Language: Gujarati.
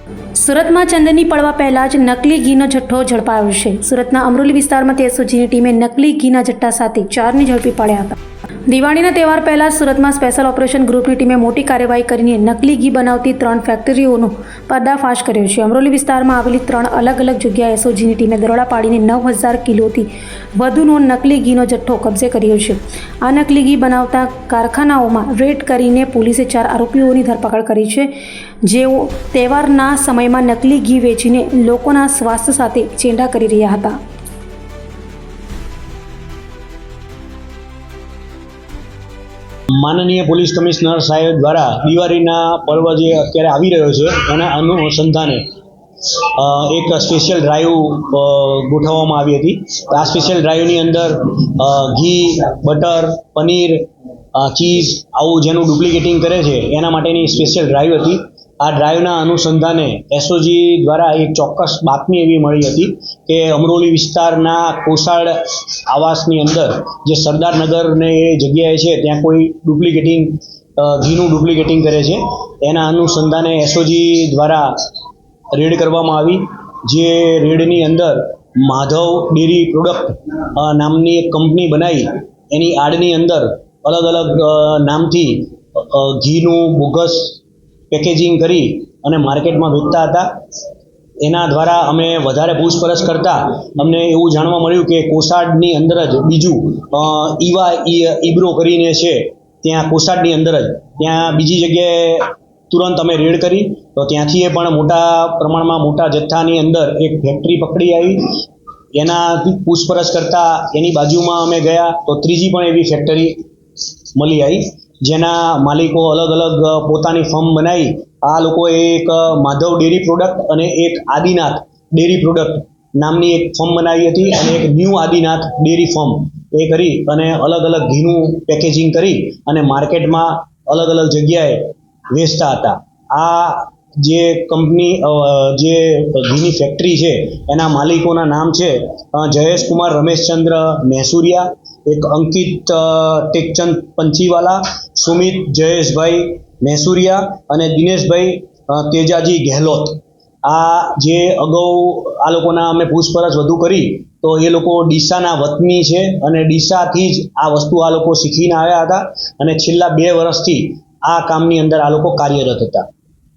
સુરતમાં ચંદની પડવા પહેલા જ નકલી ઘીનો જથ્થો ઝડપાયો છે। સુરતના અમરોલી વિસ્તારમાંથી એસઓજીની ટીમે નકલી ઘીના જથ્થા સાથે 4ને ઝડપી પાડ્યા હતા। દિવાળીના તહેવાર પહેલા સુરતમાં સ્પેશિયલ ઓપરેશન ગ્રુપની ટીમે મોટી કાર્યવાહી કરીને નકલી ઘી બનાવતી 3 ફેક્ટરીઓનો પર્દાફાશ કર્યો છે। અમરોલી વિસ્તારમાં આવેલી 3 અલગ અલગ જગ્યાએ એસઓજીની ટીમે દરોડા પાડીને 9000 કિલોથી વધુનો નકલી ઘીનો જથ્થો કબજે કર્યો છે। આ નકલી ઘી બનાવતા કારખાનાઓમાં રેડ કરીને પોલીસે 4 આરોપીઓની ધરપકડ કરી છે, જેઓ તહેવારના સમયમાં નકલી ઘી વેચીને લોકોના સ્વાસ્થ્ય સાથે ચેંડા કરી રહ્યા હતા। માનનીય પોલીસ કમિશનર સાહેબ દ્વારા દિવાળીના પર્વ જે અત્યારે આવી રહ્યો છે એના અનુસંધાને એક સ્પેશિયલ ડ્રાઈવ ગોઠવવામાં આવી હતી। આ સ્પેશિયલ ડ્રાઈવની અંદર ઘી, બટર, પનીર, ચીઝ આવું જેનું ડુપ્લિકેટિંગ કરે છે એના માટેની સ્પેશિયલ ડ્રાઈવ હતી। આ ડ્રાઈવના અનુસંધાને એસઓજી દ્વારા એક ચોક્કસ બાતમી એવી મળી હતી કે અમરોલી વિસ્તારના કોસાડ આવાસની અંદર જે સરદારનગરને એ જગ્યાએ છે ત્યાં કોઈ ઘીનું ડુપ્લિકેટિંગ કરે છે। એના અનુસંધાને એસઓજી દ્વારા રેડ કરવામાં આવી। જે રેડની અંદર માધવ ડેરી પ્રોડક્ટ નામની એક કંપની બનાવી એની આડની અંદર અલગ અલગ નામથી ઘીનું બોગસ પેકેજિંગ કરી અને માર્કેટમાં વેચતા હતા। એના દ્વારા અમે વધારે પૂછપરછ કરતા અમને એવું જાણવા મળ્યું કે કોસાડની અંદર જ બીજું ઈવા ઈબ્રો કરીને છે, ત્યાં કોસાડની અંદર જ ત્યાં બીજી જગ્યાએ તુરંત અમે રેડ કરી તો ત્યાંથી પણ મોટા પ્રમાણમાં મોટા જથ્થાની અંદર એક ફેક્ટરી પકડી આવી। એનાથી પૂછપરછ કરતા એની બાજુમાં અમે ગયા તો ત્રીજી પણ એવી ફેક્ટરી મળી આવી, જેના માલિકો અલગ અલગ પોતાની ફર્મ બનાવી આ લોકોએ એક માધવ ડેરી પ્રોડક્ટ અને એક આદિનાથ ડેરી પ્રોડક્ટ નામની એક ફર્મ બનાવી હતી અને એક ન્યૂ આદિનાથ ડેરી ફર્મ એ કરી અને અલગ અલગ ઘીનું પેકેજિંગ કરી અને માર્કેટમાં અલગ અલગ જગ્યાએ વેચતા હતા। આ જે કંપની જે ઘીની ફેક્ટરી છે એના માલિકોના નામ છે જયેશ કુમાર રમેશચંદ્ર મહેસુરિયા, એક અંકિત ટેકચંદ પંચીવાલા, સુમિત જયેશભાઈ મહેસુરિયા અને દિનેશભાઈ તેજાજી ગેહલોત। આ જે અગાઉ આ લોકોના અમે પૂછપરછ વધુ કરી તો એ લોકો ડીસાના વતની છે અને ડીસાથી જ આ વસ્તુ આ લોકો શીખીને આવ્યા હતા અને છેલ્લા 2 વર્ષથી આ કામની અંદર આ લોકો કાર્યરત હતા।